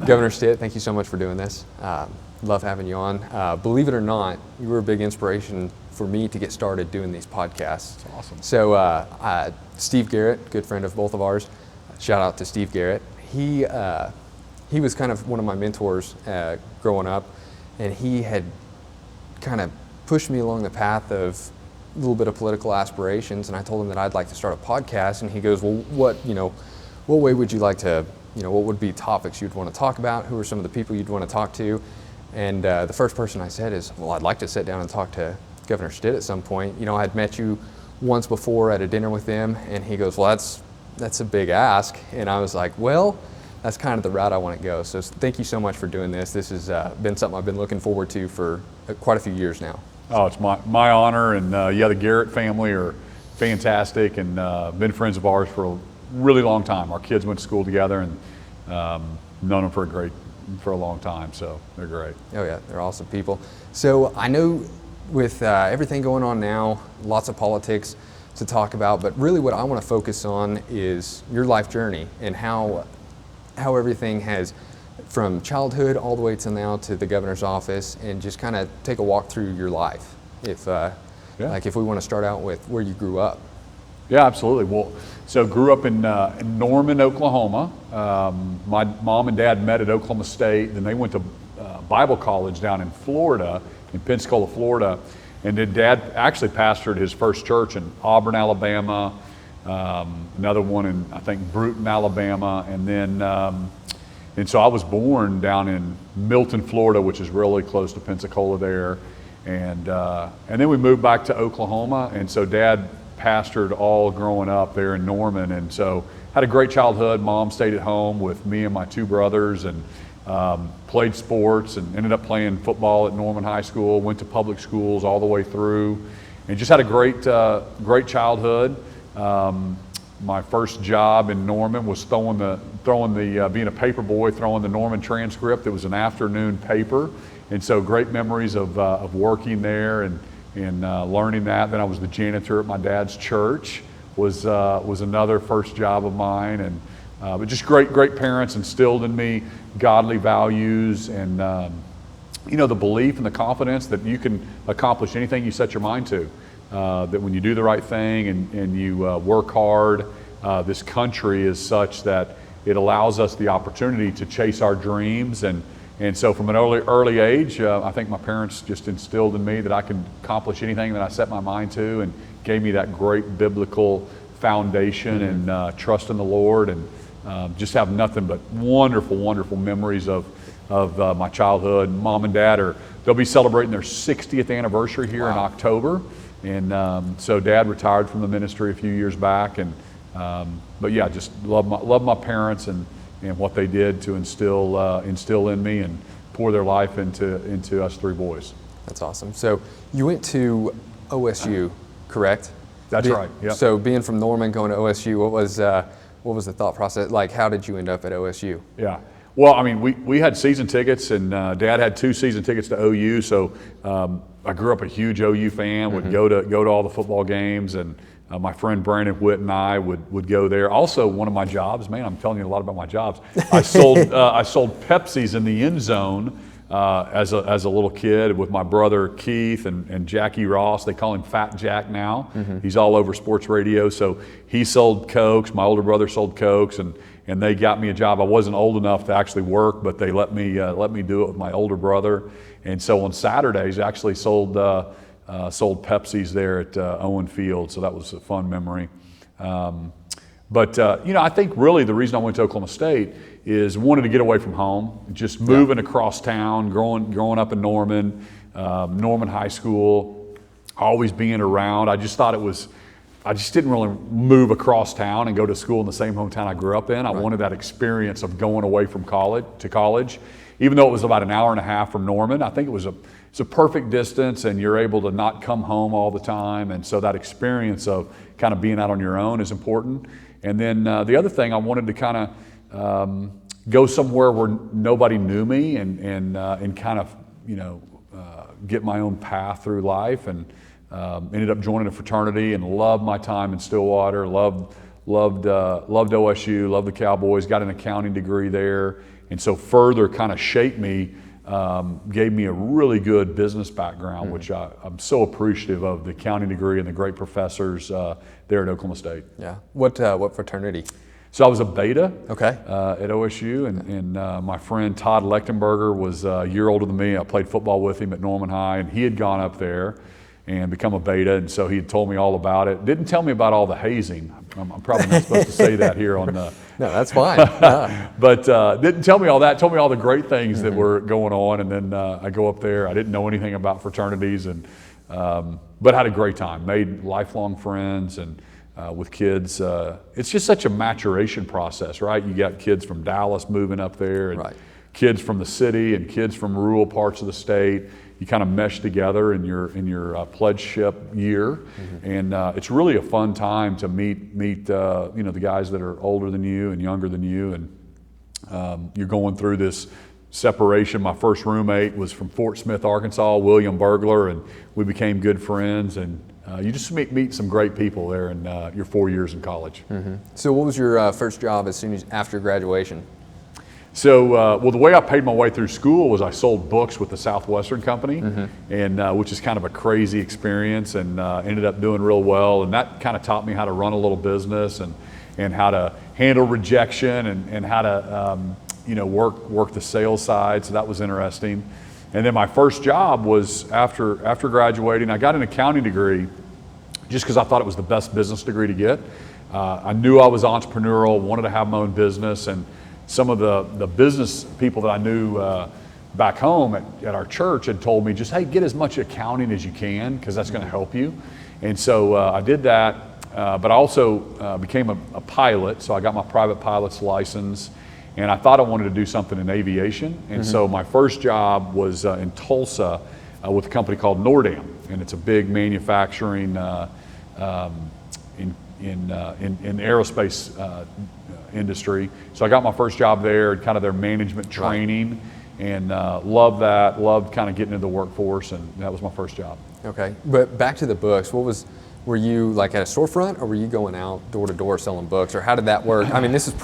Governor Stitt, thank you so much for doing this. Love having you on. Believe it or not, you were a big inspiration for me to get started doing these podcasts. That's awesome. So Steve Garrett, good friend of both of ours, shout out to Steve Garrett. He was kind of one of my mentors growing up, and he had kind of pushed me along the path of a little bit of political aspirations, and I told him that I'd like to start a podcast, and he goes, well, what way would you like to, what would be topics you'd want to talk about? Who are some of the people you'd want to talk to? And the first person I said is, well, I'd like to sit down and talk to Governor Stitt at some point. I'd met you once before at a dinner with him, and he goes, well, that's a big ask. And I was like, well, that's kind of the route I want to go. So thank you so much for doing this. This has been something I've been looking forward to for quite a few years now. Oh, it's my honor, and the Garrett family are fantastic, and been friends of ours for a really long time. Our kids went to school together, and known them for a long time, so they're great. Oh yeah, they're awesome people. So I know with everything going on now, lots of politics to talk about, but really what I want to focus on is your life journey and how everything has, from childhood all the way to now, to the governor's office, and just kind of take a walk through your life. If we want to start out with where you grew up. Yeah, absolutely. Well, so grew up in Norman, Oklahoma. My mom and dad met at Oklahoma State, then they went to Bible college down in Florida, in Pensacola, Florida, and then dad actually pastored his first church in Auburn, Alabama, another one in, I think, Bruton, Alabama, and then and so I was born down in Milton, Florida, which is really close to Pensacola there, and then we moved back to Oklahoma, and so dad pastored all growing up there in Norman, and so had a great childhood. Mom stayed at home with me and my two brothers, and played sports, and ended up playing football at Norman High School, went to public schools all the way through, and just had a great childhood. My first job in Norman was being a paper boy, throwing the Norman Transcript. It was an afternoon paper, and so great memories of working there and learning that. Then I was the janitor at my dad's church, was another first job of mine, and but just great parents instilled in me godly values and the belief and the confidence that you can accomplish anything you set your mind to. That when you do the right thing and you work hard, this country is such that it allows us the opportunity to chase our dreams, and so from an early age, I think my parents just instilled in me that I could accomplish anything that I set my mind to, and gave me that great biblical foundation and trust in the Lord, and just have nothing but wonderful memories of my childhood. Mom and dad they'll be celebrating their 60th anniversary here in October, and so dad retired from the ministry a few years back, and but yeah, just love my parents and what they did to instill in me and pour their life into us three boys. That's awesome. So you went to OSU, correct? That's right. Yeah. So being from Norman, going to OSU, what was the thought process? Like, how did you end up at OSU? Yeah. Well, I mean, we had season tickets, and Dad had 2 season tickets to OU. So I grew up a huge OU fan. Would go to all the football games, and my friend Brandon Witt and I would go there. Also, one of my jobs, man, I'm telling you a lot about my jobs. I sold Pepsis in the end zone as a little kid with my brother Keith and Jackie Ross. They call him Fat Jack now. He's all over sports radio. So he sold Cokes. My older brother sold Cokes, and they got me a job. I wasn't old enough to actually work, but they let me do it with my older brother. And so on Saturdays, I actually sold Pepsis there at Owen Field. So that was a fun memory. But I think really the reason I went to Oklahoma State is wanted to get away from home, just moving across town, growing up in Norman, Norman High School, always being around. I just didn't really move across town and go to school in the same hometown I grew up in. I wanted that experience of going away from college. Even though it was about an hour and a half from Norman, I think it's a perfect distance, and you're able to not come home all the time. And so that experience of kind of being out on your own is important. And then the other thing, I wanted to kind of go somewhere where nobody knew me and kind of get my own path through life, and ended up joining a fraternity and loved my time in Stillwater. Loved OSU, loved the Cowboys. Got an accounting degree there, and so further kind of shaped me, gave me a really good business background, which I'm so appreciative of the accounting degree and the great professors there at Oklahoma State. Yeah. What fraternity? So I was a beta Okay. at OSU, and my friend Todd Lechtenberger was a year older than me. I played football with him at Norman High, and he had gone up there and become a beta, and so he had told me all about it. Didn't tell me about all the hazing. I'm probably not supposed to say that here on the... No, that's fine. Yeah. But didn't tell me all that. Told me all the great things that were going on, and then I go up there. I didn't know anything about fraternities, and but had a great time. Made lifelong friends, and with kids, it's just such a maturation process, right? You got kids from Dallas moving up there, and kids from the city, and kids from rural parts of the state. You kind of mesh together in your pledgeship year, and it's really a fun time to meet the guys that are older than you and younger than you, and you're going through this separation. My first roommate was from Fort Smith, Arkansas, William Burglar, and we became good friends. And you just meet some great people there in your 4 years in college. So, what was your first job as soon as after graduation? So, well, the way I paid my way through school was I sold books with the Southwestern Company, and which is kind of a crazy experience, and ended up doing real well. And that kind of taught me how to run a little business, and how to handle rejection, and how to work the sales side. So that was interesting. And then my first job was after graduating. I got an accounting degree just because I thought it was the best business degree to get. I knew I was entrepreneurial, wanted to have my own business, and some of the business people that I knew back home at our church had told me just, hey, get as much accounting as you can because that's going to help you. And so I did that, but I also became a pilot. So I got my private pilot's license, and I thought I wanted to do something in aviation. And so my first job was in Tulsa with a company called Nordam, and it's a big manufacturing in aerospace industry. So I got my first job there, kind of their management training, and loved that, loved kind of getting into the workforce, and that was my first job. Okay, but back to the books, were you like at a storefront, or were you going out door to door selling books, or how did that work? I mean, this is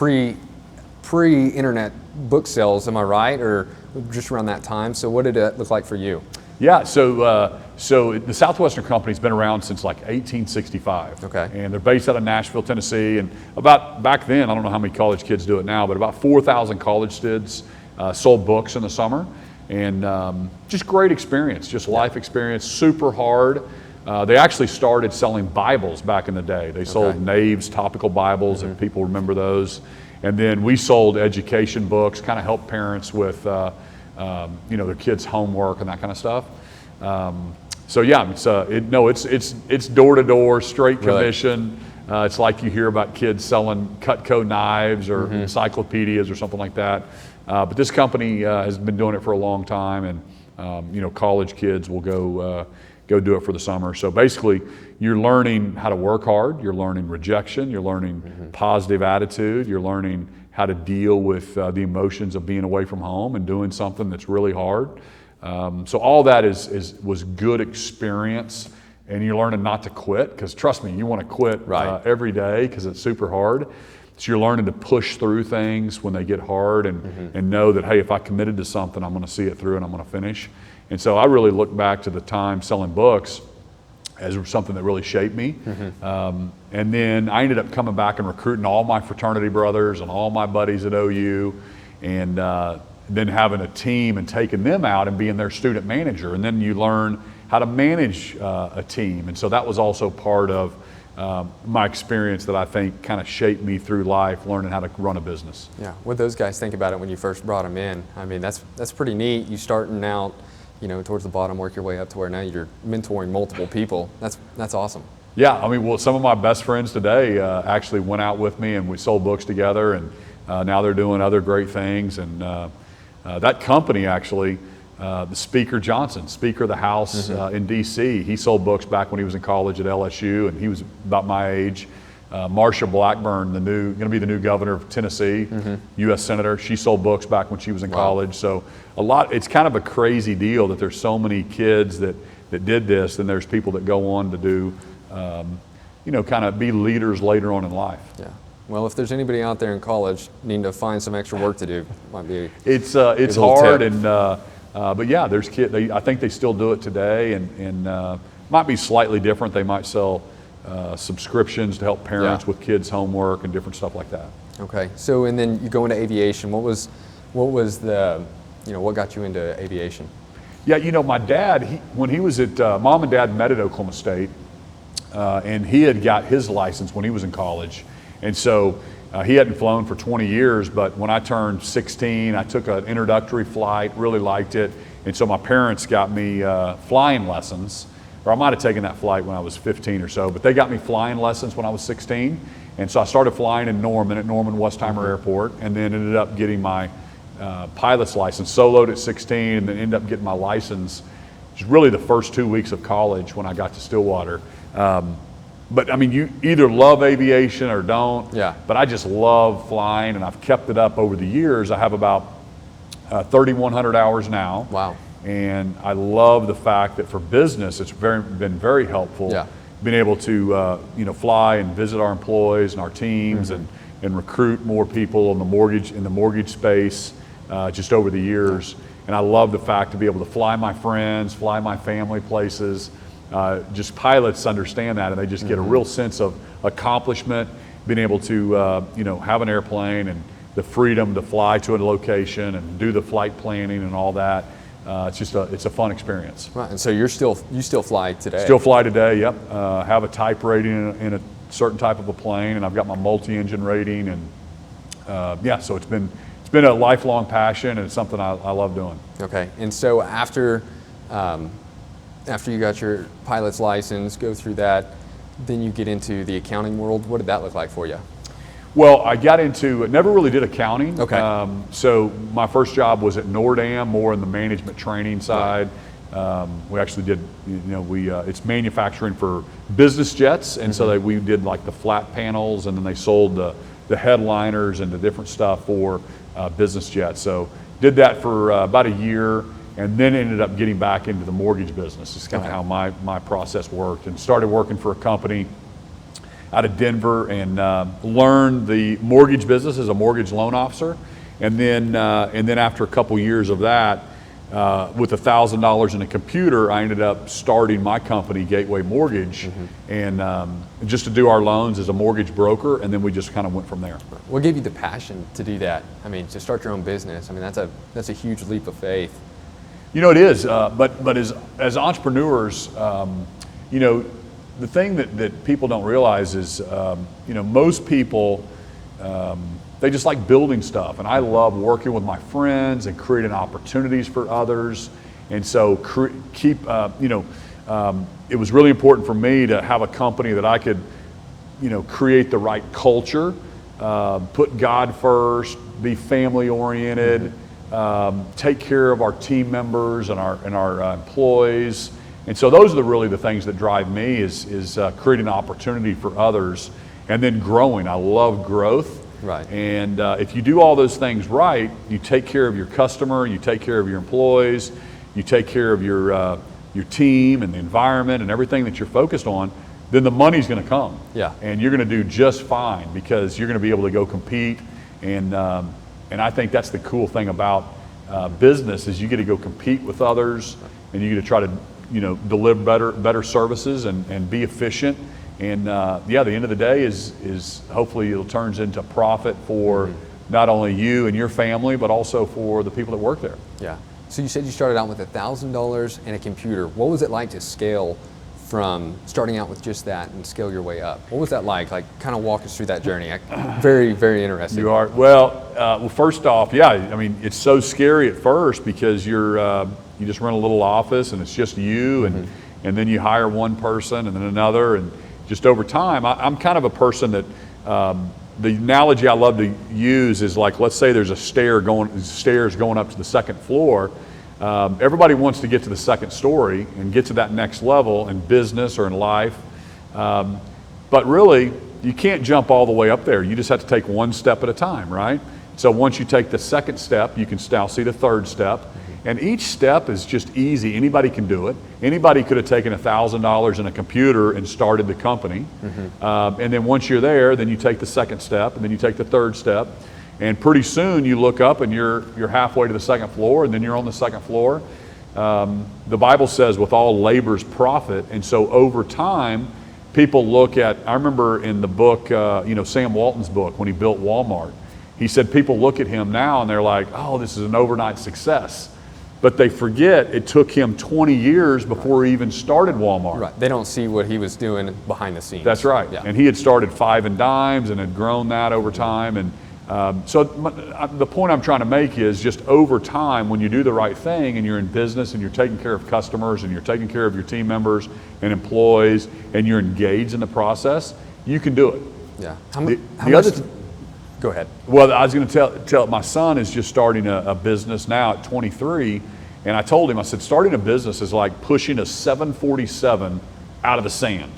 pre-internet book sales, am I right, or just around that time? So what did it look like for you? Yeah, so the Southwestern Company's been around since like 1865. Okay. And they're based out of Nashville, Tennessee. And about back then, I don't know how many college kids do it now, but about 4,000 college kids sold books in the summer. And just great experience, just life experience, super hard. They actually started selling Bibles back in the day. They sold Naves, topical Bibles, if people remember those. And then we sold education books, kind of helped parents with their kids' homework and that kind of stuff. So yeah, it's door to door, straight commission. It's like you hear about kids selling Cutco knives or encyclopedias or something like that. But this company has been doing it for a long time, and college kids will go do it for the summer. So basically, you're learning how to work hard. You're learning rejection. You're learning positive attitude. You're learning how to deal with the emotions of being away from home and doing something that's really hard. So all that was good experience, and you're learning not to quit, because trust me, you want to quit every day because it's super hard. So you're learning to push through things when they get hard, and know that, hey, if I committed to something, I'm going to see it through and I'm going to finish. And so I really look back to the time selling books as something that really shaped me. And then I ended up coming back and recruiting all my fraternity brothers and all my buddies at OU, and then having a team and taking them out and being their student manager. And then you learn how to manage a team. And so that was also part of my experience that I think kind of shaped me through life, learning how to run a business. Yeah, what those guys think about it when you first brought them in. I mean, that's pretty neat. You starting out, towards the bottom, work your way up to where now you're mentoring multiple people. That's awesome. Yeah, I mean, well, some of my best friends today actually went out with me, and we sold books together, and now they're doing other great things. And that company actually, the Speaker Johnson, Speaker of the House in D.C., he sold books back when he was in college at LSU, and he was about my age. Marsha Blackburn, going to be the new governor of Tennessee, U.S. Senator, she sold books back when she was in college. So it's kind of a crazy deal that there's so many kids that did this, and there's people that go on to do, kind of be leaders later on in life. Yeah. Well, if there's anybody out there in college needing to find some extra work to do, might be it's little hard, tip. and but yeah, there's kids. I think they still do it today, and might be slightly different. They might sell subscriptions to help parents with kids' homework and different stuff like that. Okay. So, and then you go into aviation. What was the, what got you into aviation? Yeah, my dad, when he was at, Mom and Dad met at Oklahoma State, and he had got his license when he was in college. And so he hadn't flown for 20 years, but when I turned 16, I took an introductory flight, really liked it. And so my parents got me flying lessons, or I might have taken that flight when I was 15 or so, but they got me flying lessons when I was 16. And so I started flying in Norman at Norman Westheimer Airport, and then ended up getting my pilot's license, soloed at 16, and then ended up getting my license, which is really the first 2 weeks of college when I got to Stillwater. But I mean, you either love aviation or don't. Yeah. But I just love flying, and I've kept it up over the years. I have about 3,100 hours now. Wow. And I love the fact that for business, it's been very helpful. Yeah. Being able to fly and visit our employees and our teams, and recruit more people in the mortgage space just over the years. And I love the fact to be able to fly my friends, fly my family places. Just pilots understand that, and they just get a real sense of accomplishment, being able to have an airplane and the freedom to fly to a location and do the flight planning and all that. It's a fun experience. Right. And so you still fly today? Still fly today. Yep. Have a type rating in a certain type of a plane, and I've got my multi-engine rating, and so it's been a lifelong passion, and it's something I love doing. Okay. And so after you got your pilot's license, go through that, then you get into the accounting world. What did that look like for you? Well, I never really did accounting. Okay. So my first job was at Nordam, more in the management training side. We actually did, it's manufacturing for business jets, and so we did like the flat panels, and then they sold the headliners and the different stuff for business jets. So did that for about a year, and then ended up getting back into the mortgage business. It's kind of how my process worked, and started working for a company out of Denver, and learned the mortgage business as a mortgage loan officer. And then after a couple years of that, with $1,000 in a computer, I ended up starting my company, Gateway Mortgage, and just to do our loans as a mortgage broker, and then we just kind of went from there. What gave you the passion to do that? I mean, to start your own business. I mean, that's a huge leap of faith. It is. But as entrepreneurs, the thing that people don't realize is, most people, they just like building stuff, and I love working with my friends and creating opportunities for others. And so it was really important for me to have a company that I could, create the right culture, put God first, be family oriented, take care of our team members and our employees. And so those are really the things that drive me is creating opportunity for others, and then growing. I love growth. Right. And if you do all those things right, you take care of your customer, you take care of your employees, you take care of your team and the environment and everything that you're focused on, then the money's going to come. Yeah. And you're going to do just fine, because you're going to be able to go compete. And I think that's the cool thing about business, is you get to go compete with others, and you get to try to deliver better services and be efficient. And the end of the day is hopefully it turns into profit for not only you and your family, but also for the people that work there. Yeah. So you said you started out with $1,000 and a computer. What was it like to scale from starting out with just that and scale your way up? What was that like? Like, kind of walk us through that journey. Very, very interesting. You are. Well, first off, yeah, I mean, it's so scary at first, because you just run a little office and it's just you, and then you hire one person and then another, and just over time, I'm kind of a person that, the analogy I love to use is like, let's say there's stairs going up to the second floor. Everybody wants to get to the second story and get to that next level in business or in life. But really, you can't jump all the way up there. You just have to take one step at a time, right? So once you take the second step, you can now see the third step. And each step is just easy. Anybody can do it. Anybody could have taken $1,000 in a computer and started the company. And then once you're there, then you take the second step, and then you take the third step. And pretty soon you look up and you're halfway to the second floor, and then you're on the second floor. The Bible says with all labor's profit. And so over time, people look at, I remember in the book, Sam Walton's book, when he built Walmart, he said people look at him now and they're like, oh, this is an overnight success. But they forget it took him 20 years before he even started Walmart. Right. They don't see what he was doing behind the scenes. That's right. Yeah. And he had started 5 and Dimes and had grown that over time. And so the point I'm trying to make is just over time, when you do the right thing and you're in business and you're taking care of customers and you're taking care of your team members and employees and you're engaged in the process, you can do it. Yeah. Go ahead. Well, I was going to tell my son is just starting a business now at 23, and I told him, I said, starting a business is like pushing a 747 out of the sand.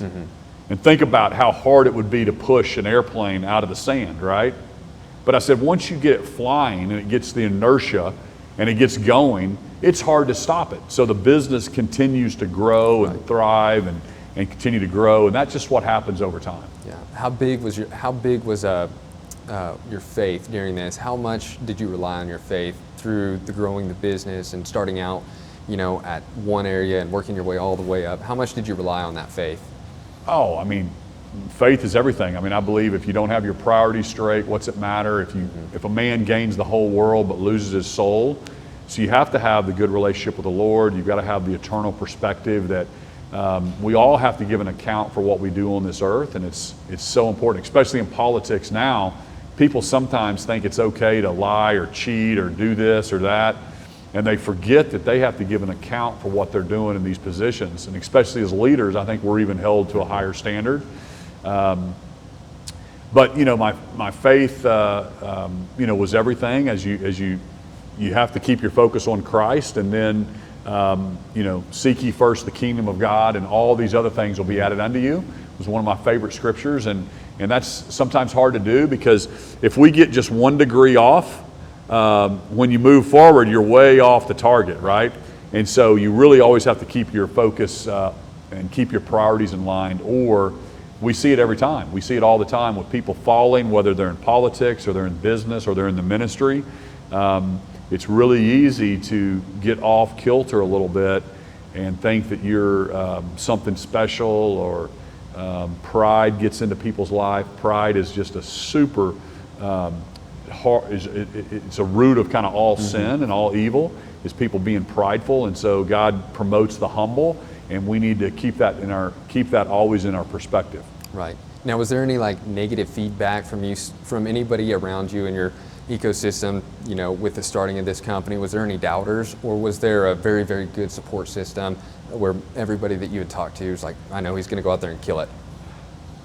And think about how hard it would be to push an airplane out of the sand, right? But I said, once you get it flying and it gets the inertia and it gets going, it's hard to stop it. So the business continues to grow and thrive and continue to grow, and that's just what happens over time. Yeah. How big was your faith during this? How much did you rely on your faith through the growing the business and starting out, at one area and working your way all the way up? How much did you rely on that faith? Oh, I mean, faith is everything. I mean, I believe if you don't have your priorities straight, what's it matter if a man gains the whole world but loses his soul? So you have to have the good relationship with the Lord. You've got to have the eternal perspective that we all have to give an account for what we do on this earth, and it's so important, especially in politics now. People sometimes think it's okay to lie or cheat or do this or that, and they forget that they have to give an account for what they're doing in these positions. And especially as leaders, I think we're even held to a higher standard. But my faith, was everything. As you have to keep your focus on Christ, and then seek ye first the kingdom of God, and all these other things will be added unto you. It was one of my favorite scriptures, and that's sometimes hard to do, because if we get just 1 degree off, when you move forward, you're way off the target, right? And so you really always have to keep your focus and keep your priorities in line, or we see it every time. We see it all the time with people falling, whether they're in politics or they're in business or they're in the ministry. It's really easy to get off kilter a little bit and think that you're something special, or pride gets into people's life. Pride is just a super it's a root of kind of all sin and all evil, is people being prideful. And so God promotes the humble, and we need to keep that always in our perspective. Right. Now, was there any negative feedback from anybody around you in your ecosystem, with the starting of this company? Was there any doubters, or was there a very, very good support system where everybody that you had talked to was like, I know he's going to go out there and kill it?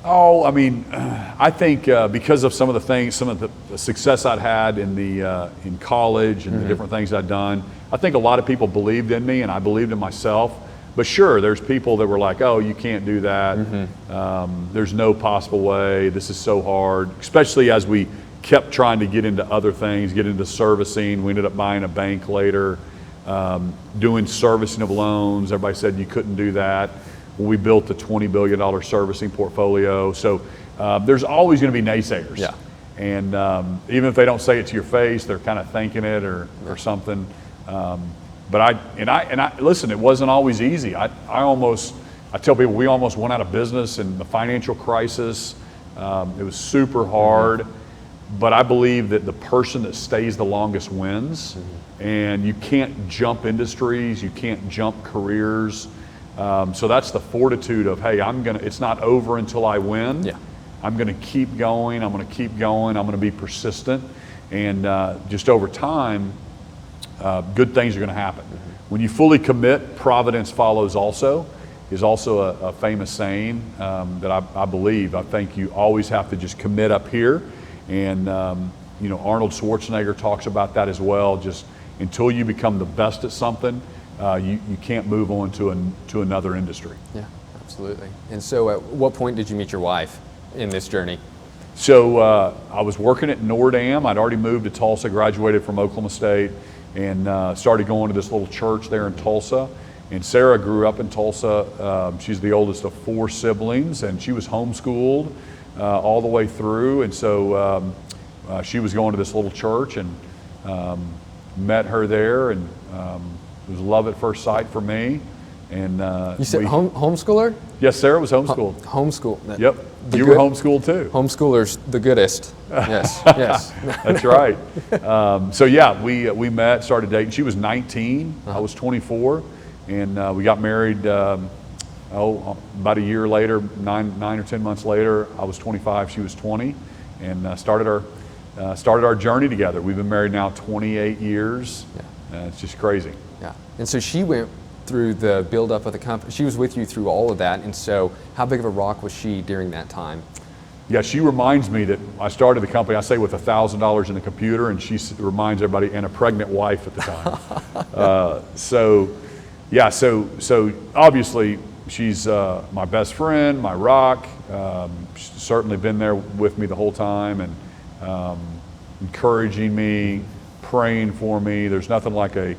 Oh, I mean, I think because of some of the success I'd had in college and the different things I'd done, I think a lot of people believed in me, and I believed in myself. But sure, there's people that were like, oh, you can't do that. There's no possible way. This is so hard, especially as we kept trying to get into other things, get into servicing. We ended up buying a bank later, doing servicing of loans. Everybody said you couldn't do that. We built a $20 billion servicing portfolio. So there's always going to be naysayers. Yeah. And even if they don't say it to your face, they're kind of thinking it or something. But I listen, it wasn't always easy. I tell people we almost went out of business in the financial crisis. It was super hard. But I believe that the person that stays the longest wins. And you can't jump industries, you can't jump careers. So that's the fortitude of, hey, it's not over until I win. Yeah. I'm going to keep going. I'm going to keep going. I'm going to be persistent. And just over time, good things are going to happen. When you fully commit, providence follows also, is also a famous saying that I believe. I think you always have to just commit up here. And, Arnold Schwarzenegger talks about that as well. Just until you become the best at something, you can't move on to another industry. Yeah, absolutely. And so at what point did you meet your wife in this journey? So I was working at Nordam. I'd already moved to Tulsa, graduated from Oklahoma State, and started going to this little church there in Tulsa. And Sarah grew up in Tulsa. She's the oldest of 4 siblings, and she was homeschooled all the way through. And so she was going to this little church, and met her there, and it was love at first sight for me. And you said homeschooler? Yes, Sarah was homeschooled. Homeschool. Yep. You were homeschooled too. Homeschoolers, the goodest. Yes, yes. That's right. So yeah, we met, started dating. She was 19, I was 24, and we got married. About a year later, nine or 10 months later, I was 25, she was 20, and started our journey together. We've been married now 28 years. Yeah. It's just crazy. Yeah. And so she went through the build-up of the company. She was with you through all of that. And so how big of a rock was she during that time? Yeah, she reminds me that I started the company, I say with $1,000 in the computer, and she reminds everybody, and a pregnant wife at the time. So obviously she's my best friend, my rock. She's certainly been there with me the whole time, and encouraging me, praying for me. There's nothing like a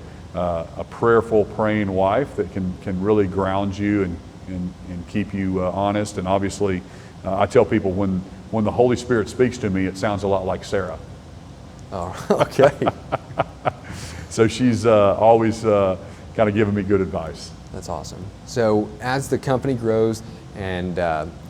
prayerful, praying wife that can really ground you and keep you honest. And obviously, I tell people when the Holy Spirit speaks to me, it sounds a lot like Sarah. Oh, okay. So she's always kind of giving me good advice. That's awesome. So as the company grows and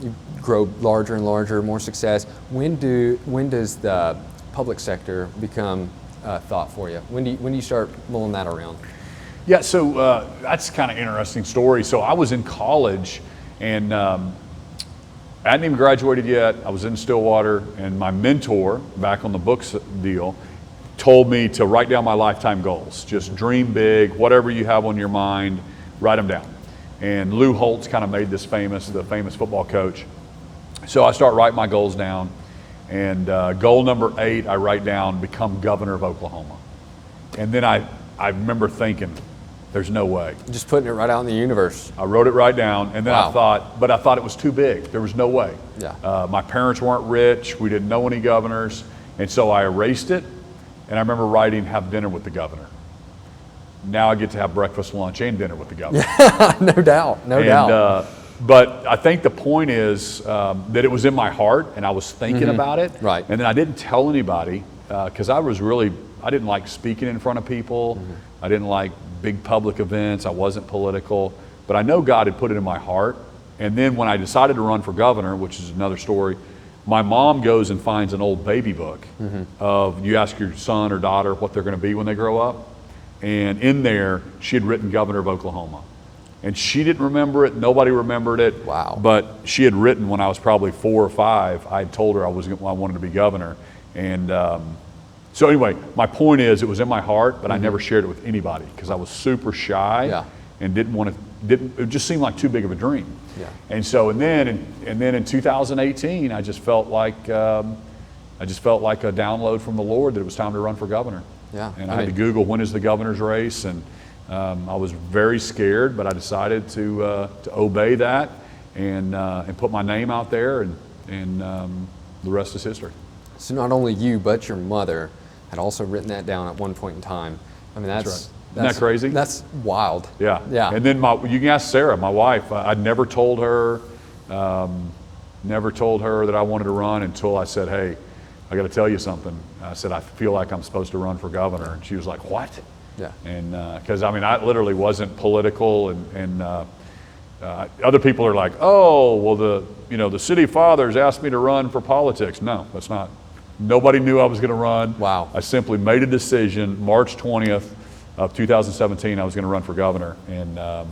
you grow larger and larger, more success, when does the public sector become a thought for you? When do you start mulling that around? Yeah, so that's kind of interesting story. So I was in college, and I hadn't even graduated yet. I was in Stillwater, and my mentor back on the books deal told me to write down my lifetime goals. Just dream big, whatever you have on your mind, write them down. And Lou Holtz kind of made this famous, the famous football coach. So I start writing my goals down, and goal number 8, I write down, become governor of Oklahoma. And then I remember thinking, there's no way. Just putting it right out in the universe. I wrote it right down, and then Wow. I thought it was too big. There was no way. Yeah. My parents weren't rich. We didn't know any governors. And so I erased it, and I remember writing, have dinner with the governor. Now I get to have breakfast, lunch, and dinner with the governor. No doubt, no doubt. But I think the point is that it was in my heart, and I was thinking about it. Right. And then I didn't tell anybody because I didn't like speaking in front of people. I didn't like big public events. I wasn't political. But I know God had put it in my heart. And then when I decided to run for governor, which is another story, my mom goes and finds an old baby book of, you ask your son or daughter what they're going to be when they grow up. And in there, she had written governor of Oklahoma. And she didn't remember it. Nobody remembered it. Wow. But she had written when I was probably 4 or 5. I had told her I wanted to be governor. And so anyway, my point is, it was in my heart, but I never shared it with anybody because I was super shy and it just seemed like too big of a dream. Yeah. And so, and then in 2018, I just felt like a download from the Lord that it was time to run for governor. Yeah. And I had to Google when is the governor's race, and I was very scared, but I decided to obey that and put my name out there, and the rest is history. So not only you, but your mother had also written that down at one point in time. I mean, that's right. Isn't that crazy? That's wild. Yeah. Yeah. And then you can ask Sarah, my wife. I'd never told her that I wanted to run until I said, hey, I got to tell you something. I said, I feel like I'm supposed to run for governor. And she was like, what? Yeah. And because I literally wasn't political, and other people are like, oh, well, the city fathers asked me to run for politics. No, that's not. Nobody knew I was going to run. Wow. I simply made a decision, March 20th of 2017, I was going to run for governor, and then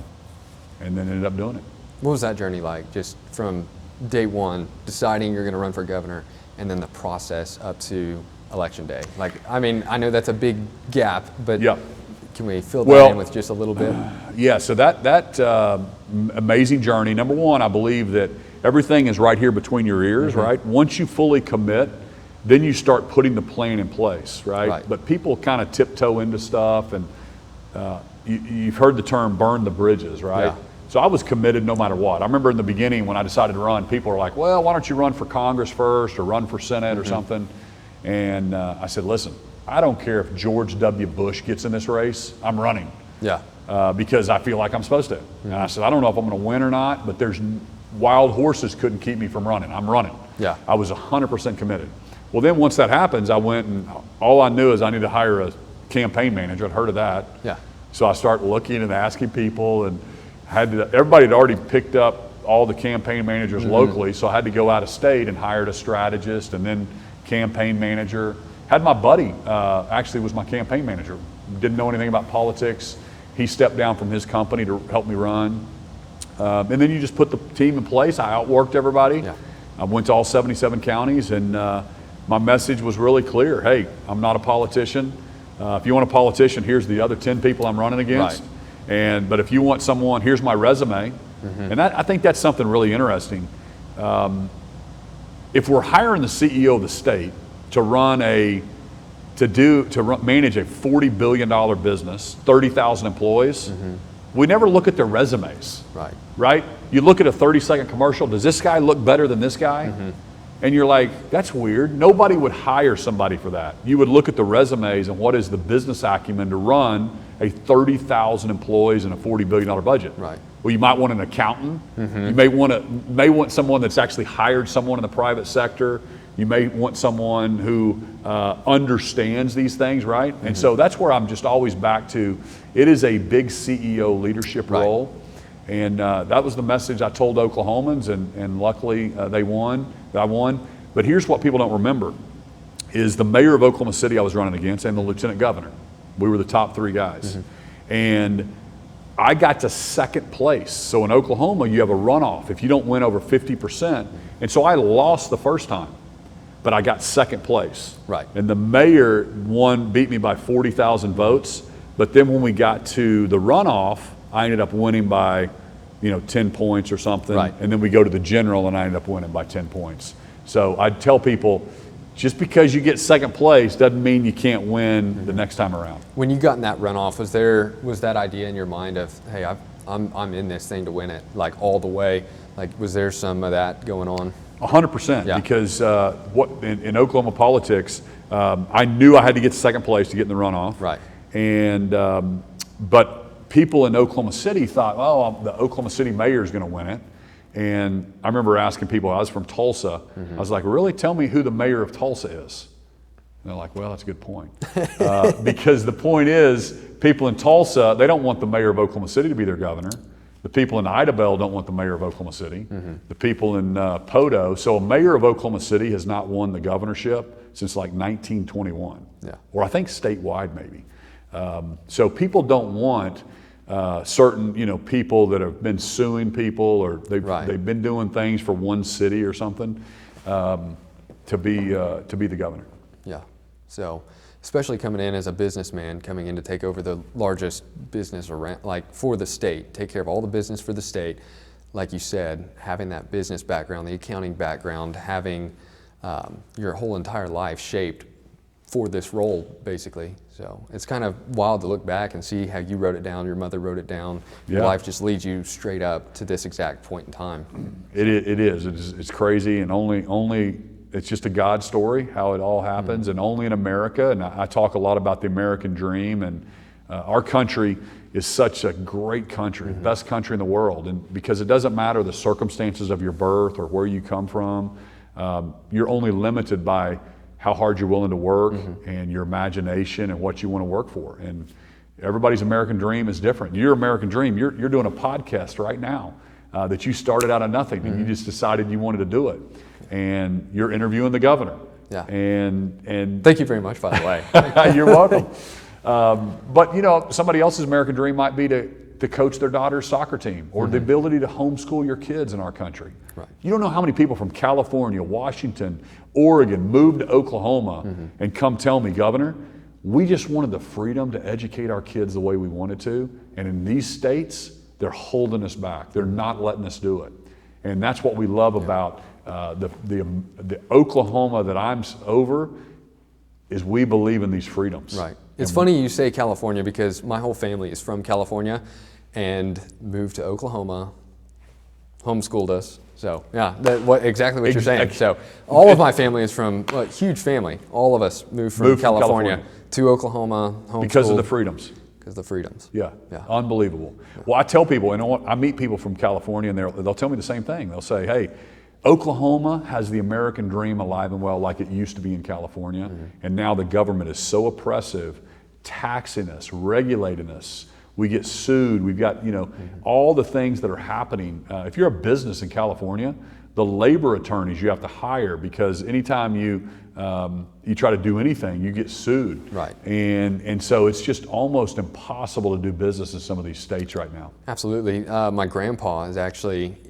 ended up doing it. What was that journey like, just from day one, deciding you're going to run for governor, and then the process up to election day? Like, I mean, I know that's a big gap, but can we fill that in with just a little bit? Yeah, so that amazing journey, number one, I believe that everything is right here between your ears, right? Once you fully commit, then you start putting the plan in place, right? But people kind of tiptoe into stuff, and you've heard the term burn the bridges, right? Yeah. So I was committed no matter what. I remember in the beginning when I decided to run, people were like, well, why don't you run for Congress first or run for Senate or something? And I said, listen, I don't care if George W. Bush gets in this race, I'm running. Yeah. Because I feel like I'm supposed to. And I said, I don't know if I'm going to win or not, but there's wild horses couldn't keep me from running. I'm running. Yeah. I was 100% committed. Well, then once that happens, I went and all I knew is I need to hire a campaign manager. I'd heard of that. Yeah. So I started looking and asking people, and everybody had already picked up all the campaign managers locally, so I had to go out of state and hired a strategist and then campaign manager. Had my buddy, actually was my campaign manager. Didn't know anything about politics. He stepped down from his company to help me run. And then you just put the team in place. I outworked everybody. Yeah. I went to all 77 counties, and my message was really clear. Hey, I'm not a politician. If you want a politician, here's the other 10 people I'm running against. Right. But if you want someone, here's my resume. And I think that's something really interesting. If we're hiring the CEO of the state to manage a $40 billion business, 30,000 employees, we never look at their resumes. Right? You look at a 30-second commercial. Does this guy look better than this guy? And you're like, that's weird. Nobody would hire somebody for that. You would look at the resumes and what is the business acumen to run a 30,000 employees and a $40 billion budget. Right. Well, you might want an accountant. You may want someone that's actually hired someone in the private sector. You may want someone who understands these things, right? And so that's where I'm just always back to, it is a big CEO leadership role. And that was the message I told Oklahomans, and luckily I won. But here's what people don't remember, is the mayor of Oklahoma City I was running against and the lieutenant governor. We were the top 3 guys. And I got to second place. So in Oklahoma, you have a runoff if you don't win over 50%. And so I lost the first time, but I got second place. Right. And the mayor beat me by 40,000 votes. But then when we got to the runoff, I ended up winning by 10 points or something. Right. And then we go to the general and I ended up winning by 10 points. So I'd tell people, just because you get second place doesn't mean you can't win the next time around. When you got in that runoff, was that idea in your mind of, hey, I'm in this thing to win it, like all the way? Like, was there some of that going on? 100%, Yeah. because in Oklahoma politics, I knew I had to get to second place to get in the runoff. Right. And but people in Oklahoma City thought, oh, the Oklahoma City mayor is going to win it. And I remember asking people, I was from Tulsa, I was like, really, tell me who the mayor of Tulsa is. And they're like, well, that's a good point. Because the point is, people in Tulsa, they don't want the mayor of Oklahoma City to be their governor. The people in Idabel don't want the mayor of Oklahoma City. The people in Podo. So a mayor of Oklahoma City has not won the governorship since like 1921. Yeah. Or I think statewide maybe. So people don't want certain people that have been suing people, or they've been doing things for one city or something, to be the governor. Yeah. So especially coming in as a businessman, coming in to take over the largest business around, like for the state, take care of all the business for the state. Like you said, having that business background, the accounting background, having your whole entire life shaped for this role, basically. So it's kind of wild to look back and see how you wrote it down, your mother wrote it down. Your life just leads you straight up to this exact point in time. It is. It's crazy, and only it's just a God story how it all happens, and only in America. And I talk a lot about the American dream, and our country is such a great country, best country in the world. And because it doesn't matter the circumstances of your birth or where you come from, you're only limited by how hard you're willing to work and your imagination and what you want to work for. And everybody's American dream is different. Your American dream, you're doing a podcast right now that you started out of nothing and you just decided you wanted to do it. And you're interviewing the governor. Yeah. And thank you very much, by the way. You're welcome. But somebody else's American dream might be to coach their daughter's soccer team, or the ability to homeschool your kids in our country. Right. You don't know how many people from California, Washington, Oregon moved to Oklahoma and come tell me, Governor, we just wanted the freedom to educate our kids the way we wanted to, and in these states, they're holding us back. They're not letting us do it. And that's what we love about the Oklahoma that I'm over, is we believe in these freedoms. Right. It's funny you say California, because my whole family is from California and moved to Oklahoma, homeschooled us, So yeah, exactly what you're saying. So all of my family is from huge family. All of us moved from California to Oklahoma, because of the freedoms. Because of the freedoms. Yeah, unbelievable. Yeah. Well, I tell people, and I meet people from California, and they'll tell me the same thing. They'll say, "Hey, Oklahoma has the American dream alive and well, like it used to be in California, and now the government is so oppressive, taxing us, regulating us. We get sued. We've got, all the things that are happening. If you're a business in California, the labor attorneys you have to hire, because anytime you try to do anything, you get sued. Right. And so it's just almost impossible to do business in some of these states right now. Absolutely. My grandpa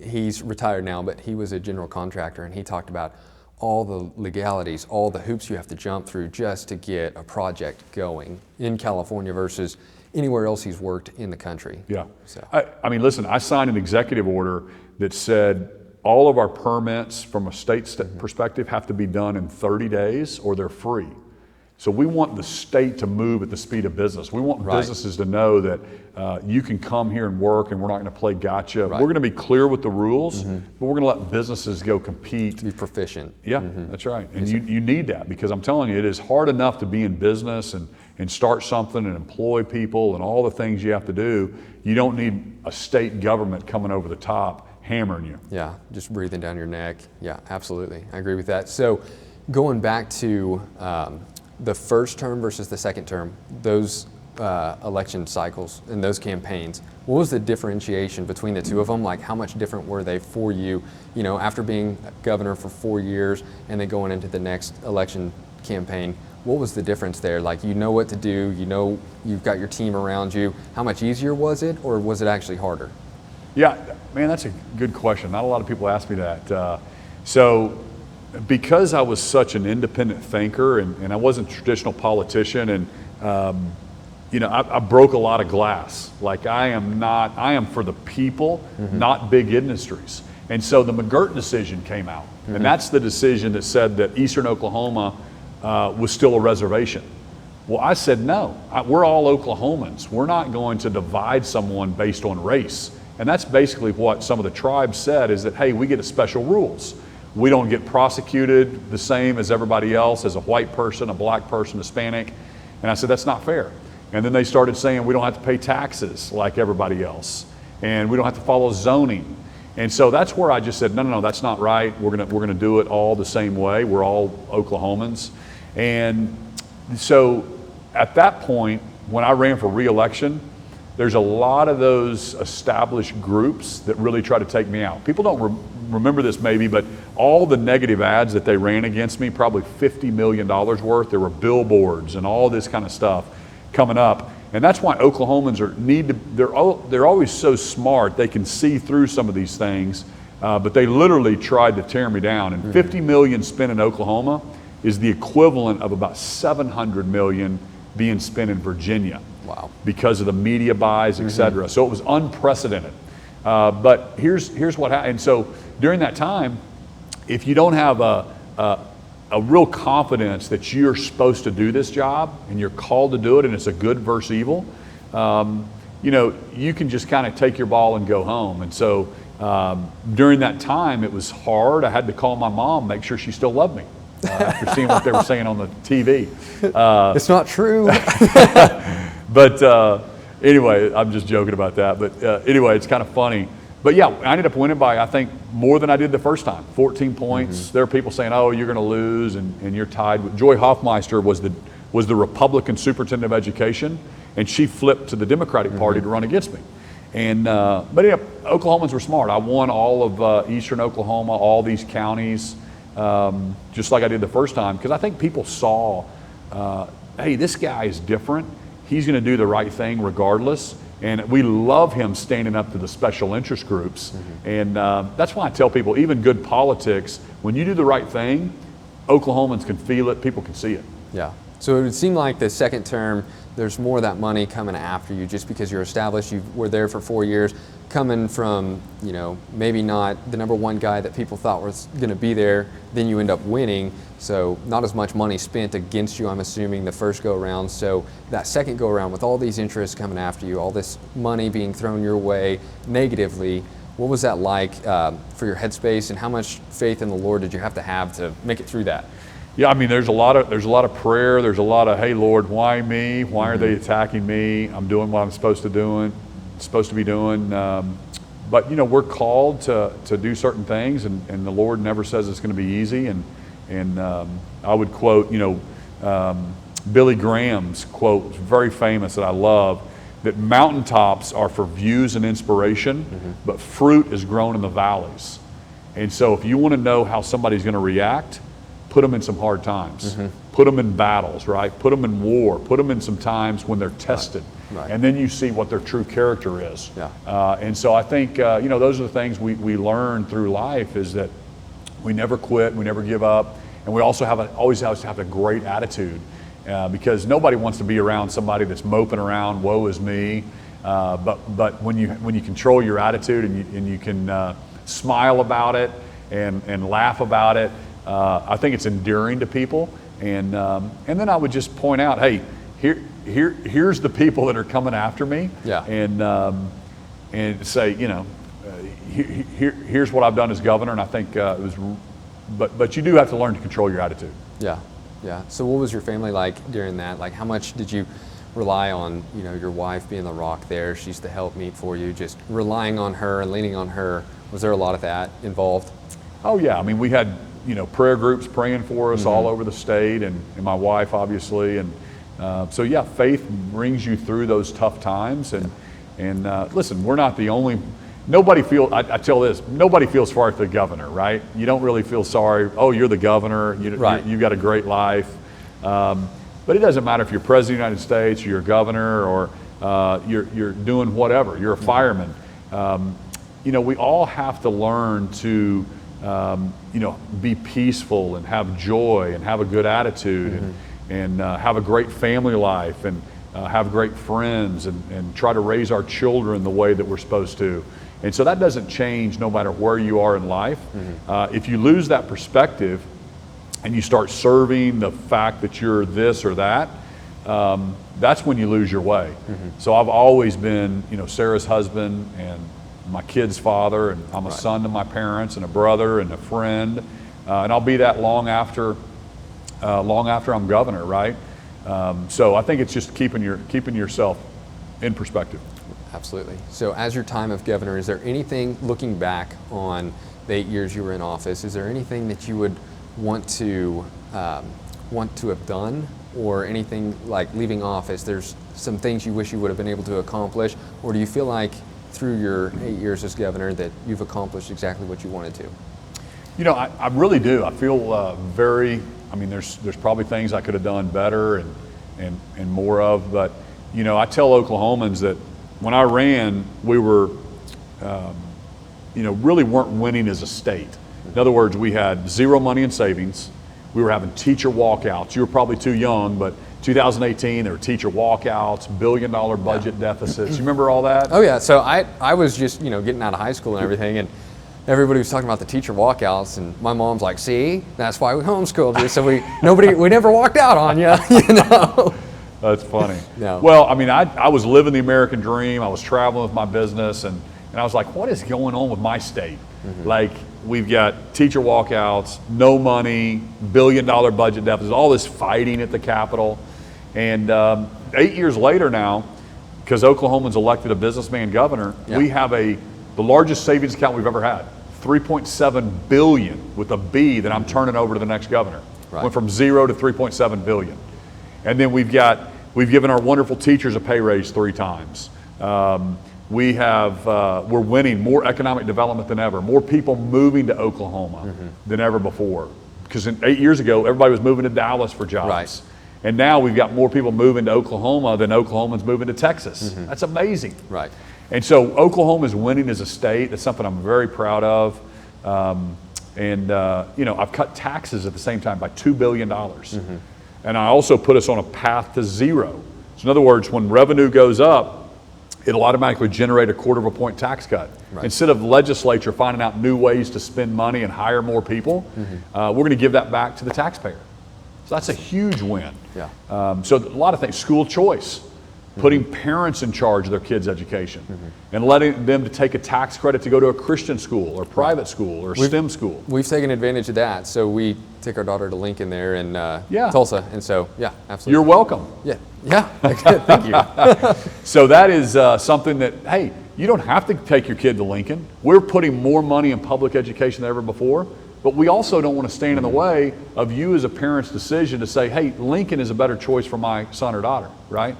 he's retired now, but he was a general contractor, and he talked about all the legalities, all the hoops you have to jump through just to get a project going in California versus anywhere else he's worked in the country. Yeah. So. I mean, listen, I signed an executive order that said all of our permits from a state perspective have to be done in 30 days or they're free. So we want the state to move at the speed of business. We want businesses to know that you can come here and work, and we're not going to play gotcha. We're going to be clear with the rules, but we're going to let businesses go compete. To be proficient. Yeah, that's right. And you need that, because I'm telling you, it is hard enough to be in business and start something and employ people and all the things you have to do. You don't need a state government coming over the top hammering you. Yeah, just breathing down your neck. Yeah, absolutely. I agree with that. So going back to the first term versus the second term, those election cycles and those campaigns, what was the differentiation between the two of them? Like, how much different were they for you, after being governor for 4 years and then going into the next election campaign? What was the difference there? Like, what to do, you've got your team around you. How much easier was it, or was it actually harder? Yeah, man, that's a good question. Not a lot of people ask me that. So because I was such an independent thinker, and I wasn't a traditional politician, and I broke a lot of glass. Like, I am for the people, not big industries. And so the McGirt decision came out, and that's the decision that said that Eastern Oklahoma was still a reservation. Well, I said, no, we're all Oklahomans. We're not going to divide someone based on race. And that's basically what some of the tribes said, is that, hey, we get special rules. We don't get prosecuted the same as everybody else, as a white person, a black person, Hispanic. And I said, that's not fair. And then they started saying we don't have to pay taxes like everybody else, and we don't have to follow zoning. And so that's where I just said, no, that's not right. We're gonna do it all the same way. We're all Oklahomans. And so at that point, when I ran for re-election, there's a lot of those established groups that really try to take me out. People don't remember this maybe, but all the negative ads that they ran against me, probably $50 million worth, there were billboards and all this kind of stuff coming up. And that's why Oklahomans they're always so smart, they can see through some of these things, but they literally tried to tear me down. And 50 million spent in Oklahoma is the equivalent of about 700 million being spent in Virginia. Wow. Because of the media buys, et cetera. So it was unprecedented. But here's what happened. And so during that time, if you don't have a real confidence that you're supposed to do this job and you're called to do it, and it's a good versus evil, you can just kind of take your ball and go home. And so during that time, it was hard. I had to call my mom, make sure she still loved me. After seeing what they were saying on the TV. It's not true. But anyway, I'm just joking about that. But anyway, it's kind of funny. But yeah, I ended up winning by, I think, more than I did the first time, 14 points. There are people saying, oh, you're going to lose and you're tied. Joy Hoffmeister was the Republican superintendent of education, and she flipped to the Democratic Party to run against me. And but yeah, Oklahomans were smart. I won all of Eastern Oklahoma, all these counties, just like I did the first time, because I think people saw, hey, this guy is different. He's going to do the right thing regardless. And we love him standing up to the special interest groups. And that's why I tell people, even good politics, when you do the right thing, Oklahomans can feel it, people can see it. Yeah. So it would seem like the second term, there's more of that money coming after you just because you're established. You were there for 4 years, coming from, maybe not the number one guy that people thought was going to be there, then you end up winning. So not as much money spent against you, I'm assuming, the first go around. So that second go around, with all these interests coming after you, all this money being thrown your way negatively, What was that like for your headspace, and how much faith in the Lord did you have to make it through that? Yeah, I mean, there's a lot of prayer. There's a lot of, hey, Lord, why me? Why are they attacking me? I'm doing what I'm supposed to be doing. But we're called to do certain things, and the Lord never says it's going to be easy. And I would quote, Billy Graham's quote, very famous, that I love, that mountaintops are for views and inspiration, but fruit is grown in the valleys. And so if you want to know how somebody's going to react, put them in some hard times. Put them in battles, right? Put them in war. Put them in some times when they're tested. Right. And then you see what their true character is. Yeah. And so I think, those are the things we learn through life, is that we never quit, we never give up, and we also always have a great attitude, because nobody wants to be around somebody that's moping around, woe is me. But when you control your attitude and you can smile about it and laugh about it, I think it's endearing to people. And then I would just point out, hey, here's the people that are coming after me. Yeah. And say, here's what I've done as governor. And I think it was, but you do have to learn to control your attitude. Yeah. Yeah. So what was your family like during that? Like, how much did you rely on, your wife being the rock there? She's the helpmeet for you, just relying on her and leaning on her. Was there a lot of that involved? Oh yeah. I mean, we had, prayer groups praying for us all over the state, and my wife, obviously. And so yeah, faith brings you through those tough times. And listen, we're not the only, nobody feels sorry for the governor, right? You don't really feel sorry, oh, you're the governor, you've got a great life. But it doesn't matter if you're president of the United States, or you're governor, or you're doing whatever, you're a fireman. We all have to learn to be peaceful and have joy and have a good attitude, and have a great family life, and have great friends, and try to raise our children the way that we're supposed to. And so that doesn't change no matter where you are in life. If you lose that perspective and you start serving the fact that you're this or that, that's when you lose your way. So I've always been, Sarah's husband and my kid's father, and I'm a son to my parents, and a brother, and a friend, and I'll be that long after I'm governor, right? So I think it's just keeping yourself in perspective. Absolutely. So as your time of governor, is there anything, looking back on the 8 years you were in office, is there anything that you would want to have done, or anything like leaving office, there's some things you wish you would have been able to accomplish, or do you feel like through your 8 years as governor that you've accomplished exactly what you wanted to? I really do. I feel there's probably things I could have done better and more of, but I tell Oklahomans that when I ran, we were, really weren't winning as a state. In other words, we had zero money in savings. We were having teacher walkouts. You were probably too young, but 2018, there were teacher walkouts, $1 billion budget deficits. You remember all that? Oh yeah, so I was just, getting out of high school and everything, and everybody was talking about the teacher walkouts, and my mom's like, see, that's why we homeschooled you, so we never walked out on you, That's funny. No. Well, I was living the American dream. I was traveling with my business, and I was like, what is going on with my state? Like, we've got teacher walkouts, no money, $1 billion budget deficits, all this fighting at the Capitol. And 8 years later now, because Oklahomans elected a businessman governor, we have the largest savings account we've ever had, $3.7 billion with a B that I'm turning over to the next governor. Went from 0 to $3.7 billion. And then we've given our wonderful teachers a pay raise 3 times. We're winning more economic development than ever, more people moving to Oklahoma than ever before. Because 8 years ago, everybody was moving to Dallas for jobs. Right. And now we've got more people moving to Oklahoma than Oklahomans moving to Texas. That's amazing. Right. And so Oklahoma is winning as a state. That's something I'm very proud of. I've cut taxes at the same time by $2 billion. And I also put us on a path to zero. So in other words, when revenue goes up, it'll automatically generate a 1/4 point tax cut. Right. Instead of the legislature finding out new ways to spend money and hire more people, we're going to give that back to the taxpayer. So that's a huge win. Yeah. So a lot of things, school choice. putting parents in charge of their kids' education, and letting them to take a tax credit to go to a Christian school or private school or STEM school. We've taken advantage of that. So we take our daughter to Lincoln there in Tulsa. And so, yeah, absolutely. You're welcome. Yeah, thank you. So that is something that, hey, you don't have to take your kid to Lincoln. We're putting more money in public education than ever before, but we also don't want to stand in the way of you as a parent's decision to say, hey, Lincoln is a better choice for my son or daughter, right?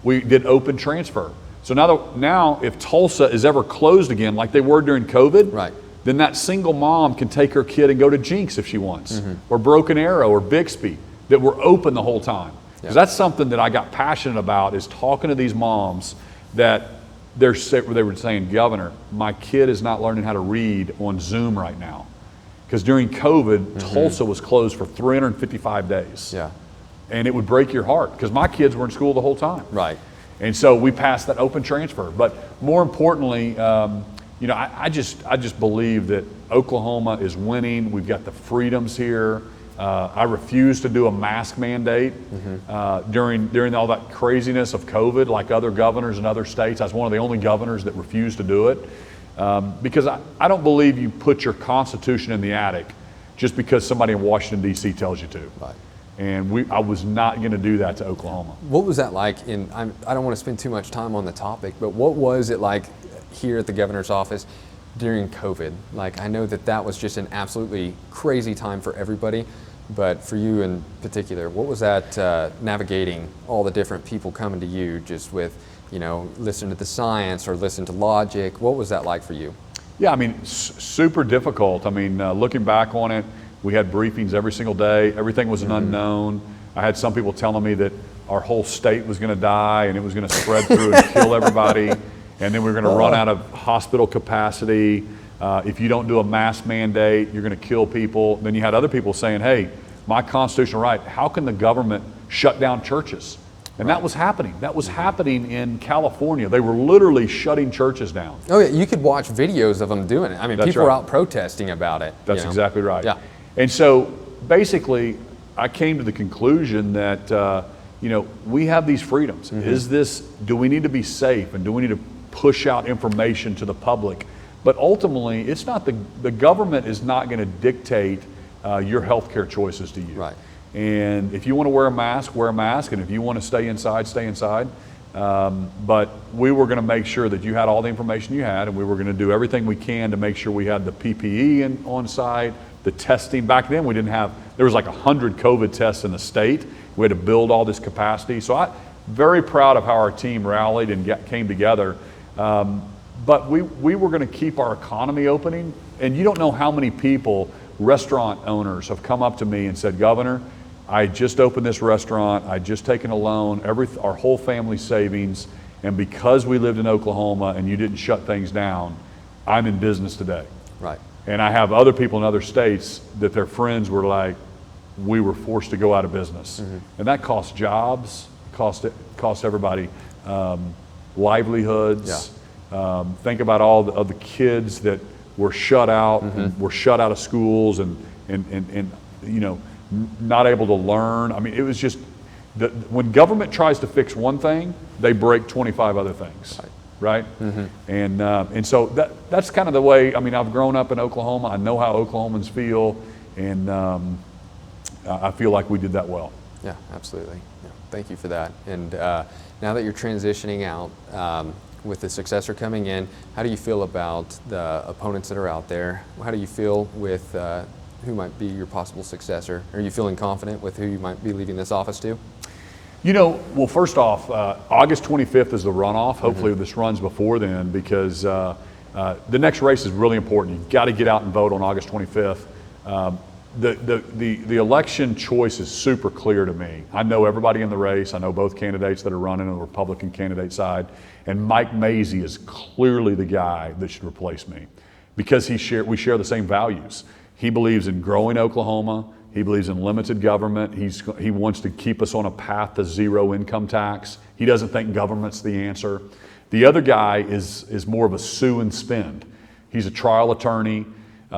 We did open transfer. So now if Tulsa is ever closed again, like they were during COVID, right, then that single mom can take her kid and go to Jinx if she wants, or Broken Arrow or Bixby, that were open the whole time. Because that's something that I got passionate about, is talking to these moms that they were saying, Governor, my kid is not learning how to read on Zoom right now. Because during COVID, Tulsa was closed for 355 days. Yeah. And it would break your heart, because my kids were in school the whole time. Right. And so we passed that open transfer. But more importantly, I just believe that Oklahoma is winning. We've got the freedoms here. I refuse to do a mask mandate during all that craziness of COVID, like other governors in other states. I was one of the only governors that refused to do it, because I don't believe you put your Constitution in the attic just because somebody in Washington, D.C. tells you to. Right. And I was not going to do that to Oklahoma. What was that like? I don't want to spend too much time on the topic, but what was it like here at the governor's office during COVID? Like, I know that was just an absolutely crazy time for everybody, but for you in particular, what was that navigating all the different people coming to you just with, listen to the science or listen to logic? What was that like for you? Yeah, I mean, super difficult. I mean, looking back on it, we had briefings every single day. Everything was an unknown. I had some people telling me that our whole state was going to die and it was going to spread through and kill everybody. And then we were going to run out of hospital capacity. If you don't do a mask mandate, you're going to kill people. Then you had other people saying, hey, my constitutional right, how can the government shut down churches? And that was happening. That was happening in California. They were literally shutting churches down. Oh yeah, you could watch videos of them doing it. I mean, people were out protesting about it. That's exactly right. Yeah. And so basically, I came to the conclusion that we have these freedoms. Do we need to be safe, and do we need to push out information to the public? But ultimately, it's not the government is not going to dictate your healthcare choices to you. Right. And if you want to wear a mask, and if you want to stay inside, stay inside. But we were going to make sure that you had all the information you had, and we were going to do everything we can to make sure we had the PPE on site, the testing. Back then there was like 100 COVID tests in the state. We had to build all this capacity. So I'm very proud of how our team rallied and came together. But we were going to keep our economy opening. And you don't know how many people, restaurant owners, have come up to me and said, Governor, I just opened this restaurant. I just taken a loan, our whole family savings. And because we lived in Oklahoma and you didn't shut things down, I'm in business today. Right. And I have other people in other states that their friends were like, we were forced to go out of business. And that costs jobs, cost everybody livelihoods. Yeah. Think about all of the kids that were shut out, and were shut out of schools and not able to learn. I mean, it was just, when government tries to fix one thing, they break 25 other things. Right? And so that's kind of the way. I mean, I've grown up in Oklahoma. I know how Oklahomans feel, and I feel like we did that well. Yeah, absolutely. Yeah, thank you for that. And now that you're transitioning out with the successor coming in, how do you feel about the opponents that are out there? How do you feel with who might be your possible successor? Are you feeling confident with who you might be leading this office to? Well, first off, August 25th is the runoff. Hopefully this runs before then, because the next race is really important. You've got to get out and vote on August 25th. The election choice is super clear to me. I know everybody in the race. I know both candidates that are running on the Republican candidate side. And Mike Mazie is clearly the guy that should replace me, because we share the same values. He believes in growing Oklahoma. He believes in limited government. He wants to keep us on a path to zero income tax. He doesn't think government's the answer. The other guy is more of a sue and spend. He's a trial attorney.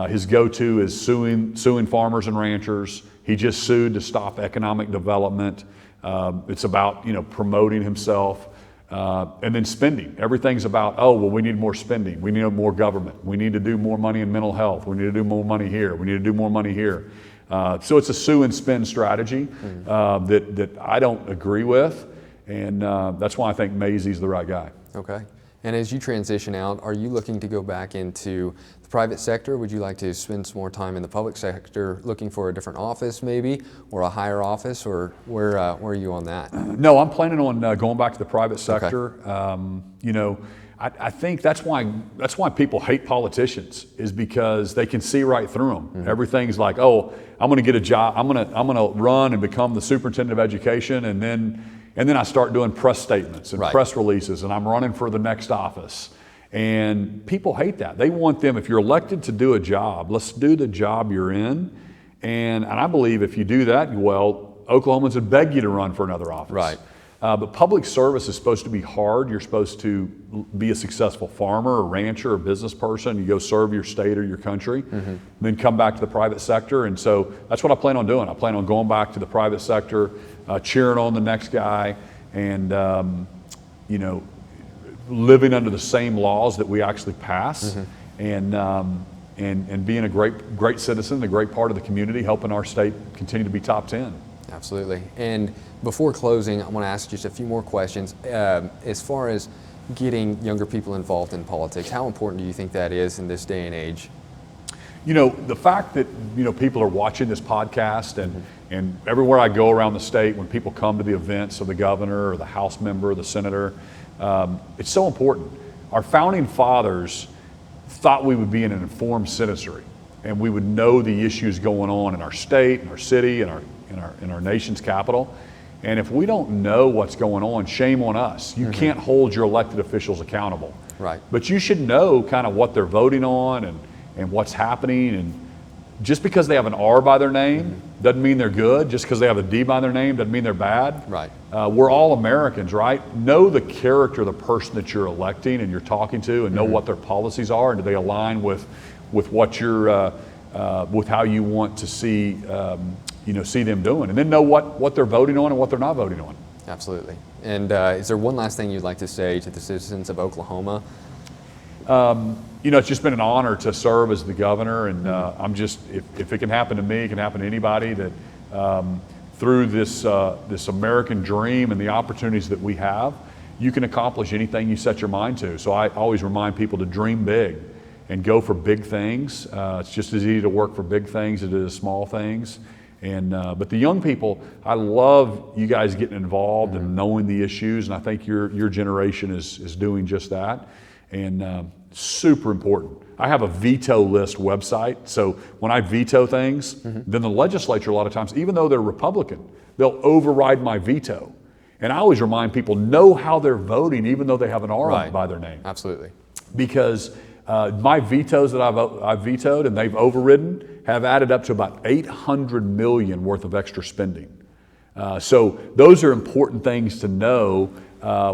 His go-to is suing farmers and ranchers. He just sued to stop economic development. It's about promoting himself. And then spending. Everything's about, oh, well, we need more spending. We need more government. We need to do more money in mental health. We need to do more money here. We need to do more money here. So it's a sue and spend strategy that I don't agree with. And that's why I think Mazzie's the right guy. Okay. And as you transition out, are you looking to go back into the private sector? Would you like to spend some more time in the public sector looking for a different office maybe, or a higher office, or where are you on that? No, I'm planning on going back to the private sector. Okay. You know, I think that's why people hate politicians, is because they can see right through them. Mm-hmm. Everything's like, oh, I'm going to get a job. I'm going to run and become the superintendent of education, and then I start doing press statements and press releases, and I'm running for the next office. And people hate that. They want them, if you're elected to do a job, let's do the job you're in. And I believe if you do that well, Oklahomans would beg you to run for another office. Right. But public service is supposed to be hard. You're supposed to be a successful farmer or rancher or business person. You go serve your state or your country, then come back to the private sector. And so that's what I plan on doing. I plan on going back to the private sector, cheering on the next guy, and you know, living under the same laws that we actually pass, and being a great citizen, a great part of the community, helping our state continue to be top 10. Absolutely. And before closing, I want to ask just a few more questions. As far as getting younger people involved in politics, how important do you think that is in this day and age? You know, the fact that, you know, people are watching this podcast, and everywhere I go around the state, when people come to the events of the governor or the House member or the senator, it's so important. Our founding fathers thought we would be in an informed citizenry, and we would know the issues going on in our state, in our city, in our nation's capital. And if we don't know what's going on, shame on us. You can't hold your elected officials accountable. Right. But you should know kind of what they're voting on and what's happening. And just because they have an R by their name doesn't mean they're good. Just because they have a D by their name doesn't mean they're bad. Right. We're all Americans, right? Know the character of the person that you're electing and you're talking to, and know what their policies are, and do they align with what you're with how you want to see see them doing, and then know what they're voting on and what they're not voting on. Absolutely. And is there one last thing you'd like to say to the citizens of Oklahoma? It's just been an honor to serve as the governor, and I'm just, if it can happen to me, it can happen to anybody, that through this American dream and the opportunities that we have, you can accomplish anything you set your mind to. So I always remind people to dream big and go for big things. It's just as easy to work for big things as it is small things. And but the young people, I love you guys getting involved and knowing the issues, and I think your generation is doing just that. And super important. I have a veto list website, so when I veto things, then the legislature a lot of times, even though they're Republican, they'll override my veto. And I always remind people, know how they're voting, even though they have an R by their name. Absolutely. Because my vetoes that I've vetoed and they've overridden have added up to about $800 million worth of extra spending. So those are important things to know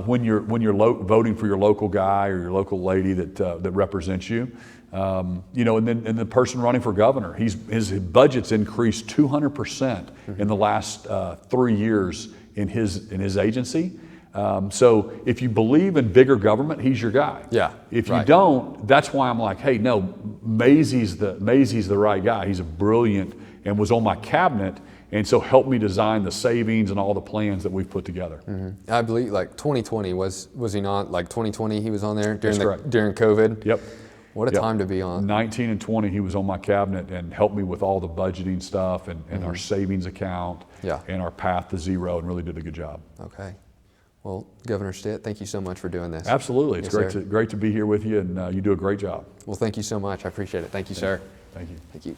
when you're voting for your local guy or your local lady that represents you. And the person running for governor, his budget's increased 200% in the last 3 years in his agency. So if you believe in bigger government, he's your guy. Yeah. If you don't, that's why I'm like, hey, no, Mazzie's the right guy. He's a brilliant and was on my cabinet, and so helped me design the savings and all the plans that we've put together. I believe like 2020 was he not? Like 2020 he was on there during correct. COVID. Yep. What a time to be on. 19 and 20 he was on my cabinet and helped me with all the budgeting stuff and our savings account and our path to zero, and really did a good job. Okay. Well, Governor Stitt, thank you so much for doing this. Absolutely. It's great to be here with you, and you do a great job. Well, thank you so much. I appreciate it. Thank you, sir. Thank you. Thank you.